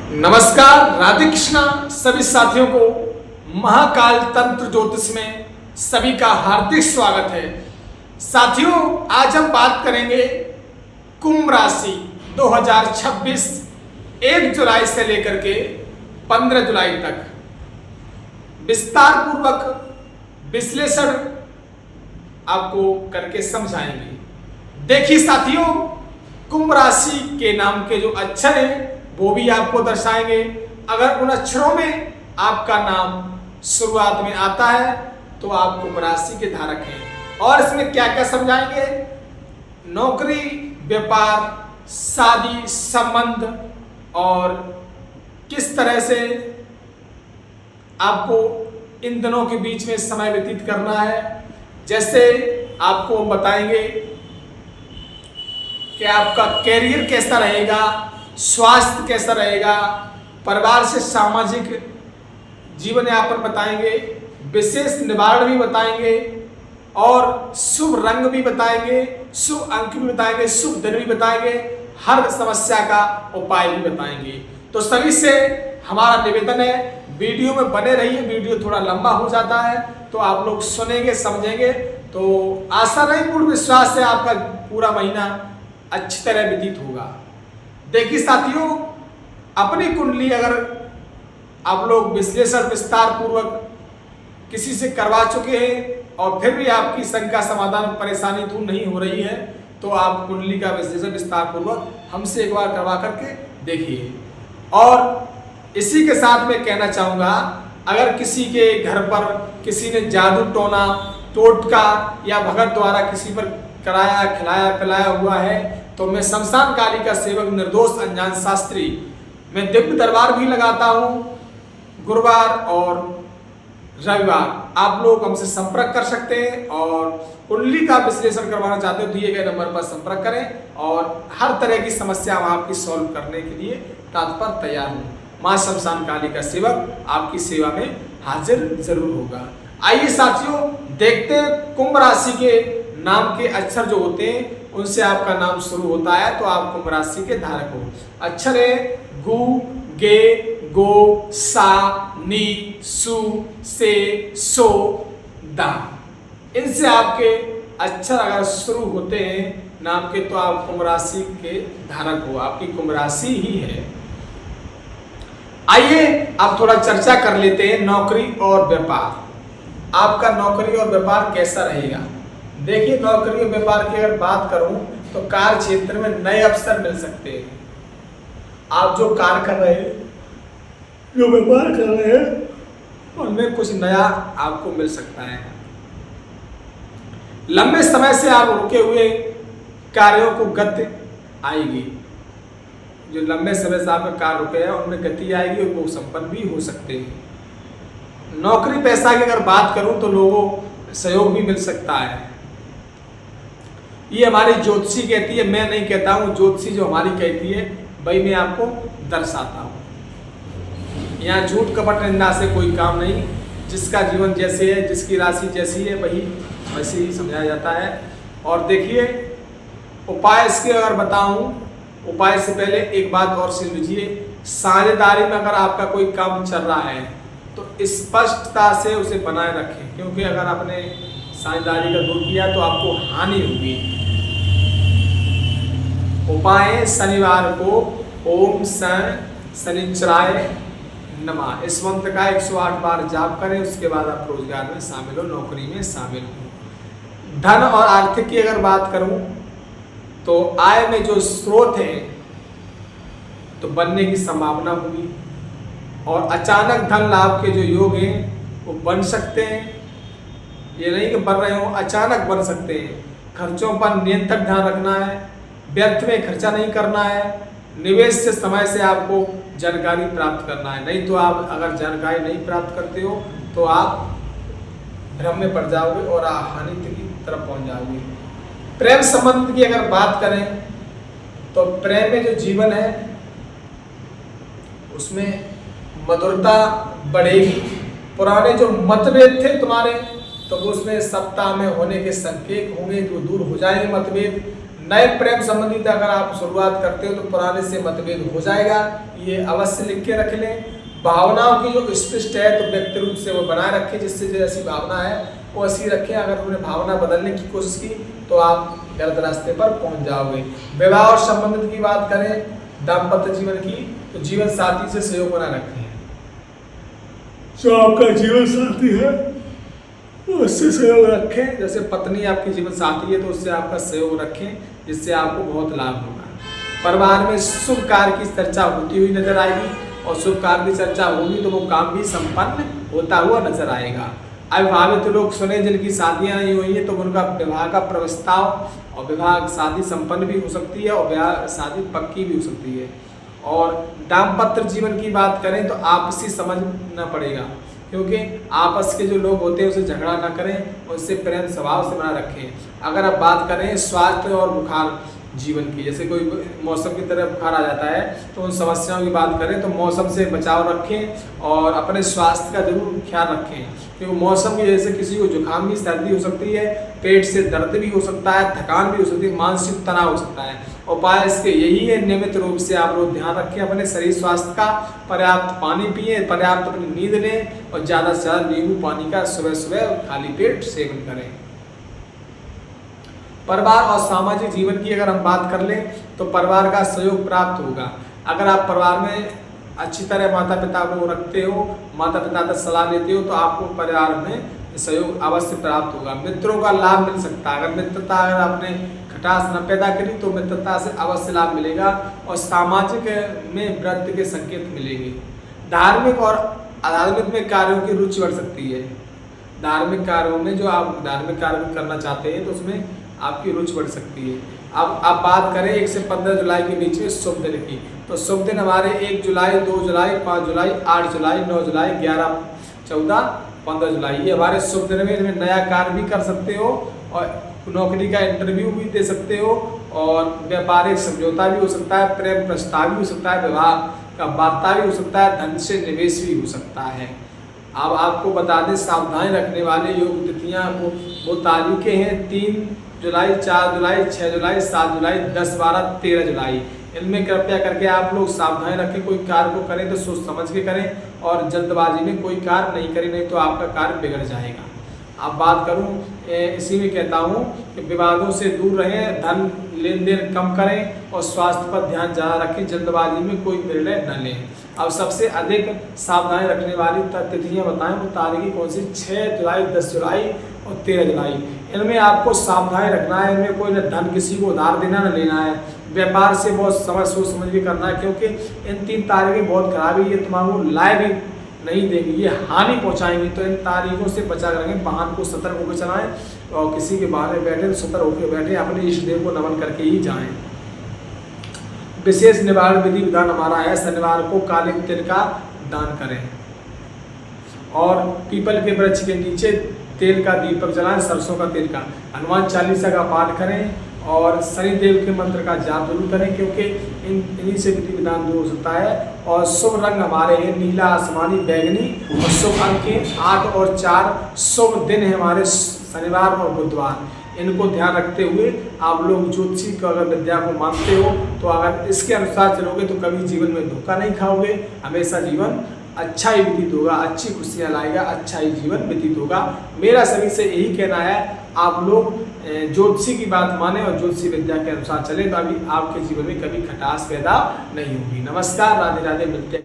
नमस्कार, राधे कृष्णा। सभी साथियों को महाकाल तंत्र ज्योतिष में सभी का हार्दिक स्वागत है। साथियों, आज हम बात करेंगे कुंभ राशि 2026 1 जुलाई से लेकर के 15 जुलाई तक विस्तार पूर्वक विश्लेषण आपको करके समझाएंगे। देखिए साथियों, कुंभ राशि के नाम के जो अक्षर हैं वो भी आपको दर्शाएंगे। अगर उन अक्षरों में आपका नाम शुरुआत में आता है तो आप कुंभ राशि के धारक हैं। और इसमें क्या क्या समझाएंगे, नौकरी, व्यापार, शादी, संबंध और किस तरह से आपको इन दिनों के बीच में समय व्यतीत करना है। जैसे आपको बताएंगे कि आपका कैरियर कैसा रहेगा, स्वास्थ्य कैसा रहेगा, परिवार से सामाजिक जीवन यापन बताएंगे, विशेष निवारण भी बताएंगे और शुभ रंग भी बताएंगे, शुभ अंक भी बताएंगे, शुभ दिन भी बताएंगे, हर समस्या का उपाय भी बताएंगे। तो सभी से हमारा निवेदन है, वीडियो में बने रहिए। वीडियो थोड़ा लंबा हो जाता है तो आप लोग सुनेंगे, समझेंगे तो आशा नहीं, पूर्ण विश्वास है आपका पूरा महीना अच्छी तरह व्यतीत होगा। देखिए साथियों, अपनी कुंडली अगर आप लोग विश्लेषण विस्तार पूर्वक किसी से करवा चुके हैं और फिर भी आपकी शंका समाधान परेशानी दूर नहीं हो रही है तो आप कुंडली का विश्लेषण विस्तार पूर्वक हमसे एक बार करवा करके देखिए। और इसी के साथ मैं कहना चाहूँगा, अगर किसी के घर पर किसी ने जादू टोना टोटका या भगत द्वारा किसी पर कराया, खिलाया पिलाया हुआ है तो मैं शमशान काली का सेवक निर्दोष अनजान शास्त्री, मैं दिव्य दरबार भी लगाता हूँ गुरुवार और रविवार। आप लोग हमसे संपर्क कर सकते हैं और कुंडली का विश्लेषण करवाना चाहते हो दिए गए नंबर पर संपर्क करें और हर तरह की समस्या हम आपकी सॉल्व करने के लिए तत्पर तैयार हूँ। माँ शमशान काली का सेवक आपकी सेवा में हाजिर जरूर होगा। आइए साथियों, देखते हैं कुंभ राशि के नाम के अक्षर जो होते हैं उनसे आपका नाम शुरू होता है तो आप कुंभ राशि के धारक हो। अक्षर है गु, गे, गो, सा, नी, सु, से, सो, दा। इनसे आपके अक्षर अगर शुरू होते हैं नाम के तो आप कुंभ राशि के धारक हो, आपकी कुंभ राशि ही है। आइए अब थोड़ा चर्चा कर लेते हैं नौकरी और व्यापार। आपका नौकरी और व्यापार कैसा रहेगा। देखिए, नौकरी और व्यापार की अगर बात करूं तो कार्य क्षेत्र में नए अवसर मिल सकते हैं। आप जो कार्य कर रहे हैं, जो व्यापार कर रहे हैं, उनमें कुछ नया आपको मिल सकता है। लंबे समय से आप रुके हुए कार्यों को गति आएगी। जो लंबे समय से आपका कार्य रुके हैं उनमें गति आएगी और वो संपन्न भी हो सकते हैं। नौकरी पैसा की अगर बात करूं तो लोगों सहयोग भी मिल सकता है। ये हमारी ज्योतिषी कहती है, मैं नहीं कहता हूँ, ज्योतिषी जो हमारी कहती है वही मैं आपको दर्शाता हूँ। यहाँ झूठ कपट निंदा से कोई काम नहीं। जिसका जीवन जैसे है, जिसकी राशि जैसी है वही वैसे ही समझाया जाता है। और देखिए, उपाय इसके अगर बताऊँ, उपाय से पहले एक बात और सुन लीजिए। साझेदारी में अगर आपका कोई काम चल रहा है तो स्पष्टता से उसे बनाए रखें, क्योंकि अगर आपने साझेदारी का दूर किया तो आपको हानि होगी। उपाय शनिवार को ओम शनिचराय नमः इस मंत्र का 108 बार जाप करें। उसके बाद आप रोजगार में शामिल हो, नौकरी में शामिल हो। धन और आर्थिक की अगर बात करूं तो आय में जो स्रोत है तो बनने की संभावना होगी और अचानक धन लाभ के जो योग हैं वो बन सकते हैं। ये नहीं कि बन रहे हो, अचानक बन सकते हैं। खर्चों पर नियंत्रण ध्यान रखना है, व्यर्थ में खर्चा नहीं करना है। निवेश से समय से आपको जानकारी प्राप्त करना है, नहीं तो आप अगर जानकारी नहीं प्राप्त करते हो तो आप भ्रम में पड़ जाओगे और हानि की तरफ पहुंच जाओगे। प्रेम संबंध की अगर बात करें तो प्रेम में जो जीवन है उसमें मधुरता बढ़ेगी। पुराने जो मतभेद थे तुम्हारे तो वो उसमें सप्ताह में होने के संकेत होंगे, जो दूर हो जाएंगे मतभेद। नए प्रेम संबंधित अगर आप शुरुआत करते हो तो पुराने से मतभेद हो जाएगा, ये अवश्य लिख के रख लें। भावनाओं की जो स्पष्ट है तो व्यक्ति रूप से वो बनाए रखें, जिससे जैसी भावना है वो ऐसी रखें। अगर उन्हें भावना बदलने की कोशिश की तो आप गलत रास्ते पर पहुंच जाओगे। विवाह और संबंधित की बात करें, दाम्पत्य जीवन की, तो जीवन साथी से सहयोग बनाए रखें। जो आपका जीवन साथी है उससे सहयोग रखें। जैसे पत्नी आपकी जीवन साथी है तो उससे आपका सहयोग रखें, जिससे आपको बहुत लाभ होगा। परिवार में शुभ कार्य की चर्चा होती हुई नजर आएगी, और शुभ कार्य की चर्चा होगी तो वो काम भी संपन्न होता हुआ नजर आएगा। अविवाहित लोग सुने जिनकी शादियां नहीं हुई है तो उनका विवाह का प्रस्ताव और विवाह शादी संपन्न भी हो सकती है और विवाह शादी पक्की भी हो सकती है। और दाम्पत्य जीवन की बात करें तो आपसी समझना पड़ेगा, क्योंकि आपस के जो लोग होते हैं उसे झगड़ा ना करें, उससे प्रेम स्वभाव से बना रखें। अगर आप बात करें स्वास्थ्य और बुखार जीवन की, जैसे कोई मौसम की तरह बुखार आ जाता है तो उन समस्याओं की बात करें तो मौसम से बचाव रखें और अपने स्वास्थ्य का जरूर ख्याल रखें, क्योंकि मौसम की वजह से किसी को जुकाम भी, सर्दी हो सकती है, पेट से दर्द भी हो सकता है, थकान भी हो सकती है, मानसिक तनाव हो सकता है। उपाय इसके यही है, नियमित रूप से आप लोग ध्यान रखें अपने शरीर स्वास्थ्य का, पर्याप्त पानी पिए, पर्याप्त अपनी नींद लें और ज़्यादा से ज़्यादा नींबू पानी का सुबह सुबह खाली पेट सेवन करें। परिवार और सामाजिक जीवन की अगर हम बात कर लें तो परिवार का सहयोग प्राप्त होगा। अगर आप परिवार में अच्छी तरह माता पिता को रखते हो, माता पिता से सलाह लेते हो, तो आपको परिवार में सहयोग अवश्य प्राप्त होगा। मित्रों का लाभ मिल सकता है। अगर मित्रता अगर आपने खटास न पैदा करी तो मित्रता से अवश्य लाभ मिलेगा और सामाजिक में वृद्धि के संकेत मिलेंगे। धार्मिक और आध्यात्मिक कार्यों की रुचि बढ़ सकती है। धार्मिक कार्यों में जो आप धार्मिक कार्य करना चाहते हैं तो उसमें आपकी रुचि बढ़ सकती है। अब आप बात करें 1 से 15 जुलाई के बीच में शुभ दिन की, तो शुभ दिन हमारे 1 जुलाई, 2 जुलाई, 5 जुलाई, 8 जुलाई, 9 जुलाई, 11, 14, 15 जुलाई, ये हमारे शुभ दिन में। इनमें नया कार्य भी कर सकते हो और नौकरी का इंटरव्यू भी दे सकते हो और व्यापारिक समझौता भी हो सकता है, प्रेम प्रस्ताव भी हो सकता है, विवाह का वार्ता भी हो सकता है, धन से निवेश भी हो सकता है। अब आपको बता दें सावधानी रखने वाले योग तिथियाँ वो तारीखें हैं 3 जुलाई, 4 जुलाई, 6 जुलाई, 7 जुलाई, 10, 12, 13 जुलाई। इनमें कृपया करके आप लोग सावधानी रखें। कोई कार्य को करें तो सोच समझ के करें और जल्दबाजी में कोई कार्य नहीं करें, नहीं तो आपका कार्य बिगड़ जाएगा। अब बात करूं इसी में कहता हूं कि विवादों से दूर रहें, धन लेन देन कम करें और स्वास्थ्य पर ध्यान ज़्यादा रखें, जल्दबाजी में कोई निर्णय न लें। अब सबसे अधिक सावधानी रखने वाली तिथियाँ बताएं, वो तारीखें कौन सी? 6 जुलाई, 10 जुलाई और 13 जुलाई। इनमें आपको सावधानी रखना है। इनमें कोई न धन किसी को उधार देना न लेना है। व्यापार से बहुत सोच समझ के करना है, क्योंकि इन 3 तारीखें बहुत खराब है, ये तुम्हारे लाए भी नहीं देंगी, ये हानि पहुंचाएंगी। तो इन तारीखों से बचा करेंगे। वाहन को सतर्क होकर चलाएं और किसी के बाहर बैठे तो सतर्क होकर बैठे, अपने इष्ट देव को नमन करके ही जाएं। विशेष निवारण विधि विधान हमारा है, शनिवार को काले तिल का दान करें और पीपल के वृक्ष के नीचे तेल का दीपक जलाएं, सरसों का तेल का। हनुमान चालीसा का पाठ करें और शनिदेव के मंत्र का जाप जरूर करें, क्योंकि इन्हीं से विधि विधान दूर हो सकता है। और शुभ रंग हमारे हैं नीला, आसमानी, बैगनी और शुभ अंक 8 और 4। शुभ दिन है हमारे शनिवार और बुधवार। इनको ध्यान रखते हुए आप लोग ज्योतिषी को अगर विद्या को मानते हो तो अगर इसके अनुसार चलोगे तो कभी जीवन में धोखा नहीं खाओगे, हमेशा जीवन अच्छा ही व्यतीत होगा, अच्छी खुशियाँ लाएगा, अच्छा ही जीवन व्यतीत होगा। मेरा सभी से यही कहना है, आप लोग ज्योतिषी की बात माने और ज्योतिषी विद्या के अनुसार चले, तो अभी आपके जीवन में कभी खटास पैदा नहीं होगी। नमस्कार, राधे राधे, मिलते हैं।